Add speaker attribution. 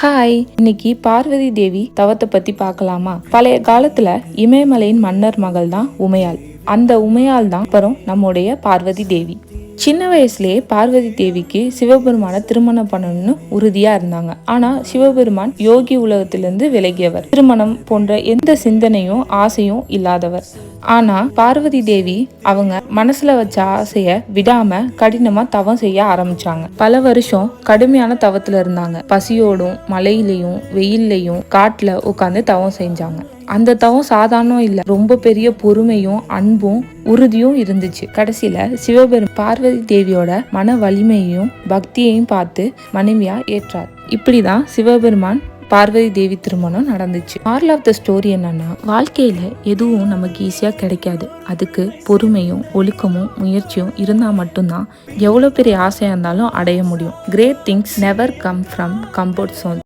Speaker 1: Hi, இன்னைக்கு பார்வதி தேவி தவத்தை பத்தி பார்க்கலாமா? பழைய காலத்துல இமயமலையின் மன்னர் மகள் தான் உமையாள். அந்த உமையாள் தான் அப்புறம் நம்முடைய பார்வதி தேவி. சின்ன வயசுலயே பார்வதி தேவிக்கு சிவபெருமான திருமணம் பண்ணணும்னு உறுதியா இருந்தாங்க. ஆனா சிவபெருமான் யோகி உலகத்திலிருந்து விலகியவர், திருமணம் போன்ற எந்த சிந்தனையும் ஆசையும் இல்லாதவர். ஆனா பார்வதி தேவி அவங்க மனசுல வச்ச ஆசைய விடாம கடினமா தவம் செய்ய ஆரம்பிச்சாங்க. பல வருஷம் கடுமையான தவத்துல இருந்தாங்க. பசியோடும் மழையிலையும் வெயில்லையும் காட்டுல உட்காந்து தவம் செஞ்சாங்க. அந்த தவம் சாதாரணம் இல்ல, ரொம்ப பெரிய பொறுமையும் அன்பும் உறுதியும் இருந்துச்சு. கடைசியில சிவபெருமான் பார்வதி தேவியோட மன வலிமையையும் பக்தியையும் பார்த்து மனைவியா ஏற்றார். இப்படிதான் சிவபெருமான் பார்வதி தேவி திருமணம் நடந்துச்சு. மாரல் ஆஃப் த ஸ்டோரி என்னன்னா, வாழ்க்கையில எதுவும் நமக்கு ஈஸியா கிடைக்காது. அதுக்கு பொறுமையும் ஒழுக்கமும் முயற்சியும் இருந்தா மட்டும்தான் எவ்வளவு பெரிய ஆசையா இருந்தாலும் அடைய முடியும். Great things never come from comfort zone.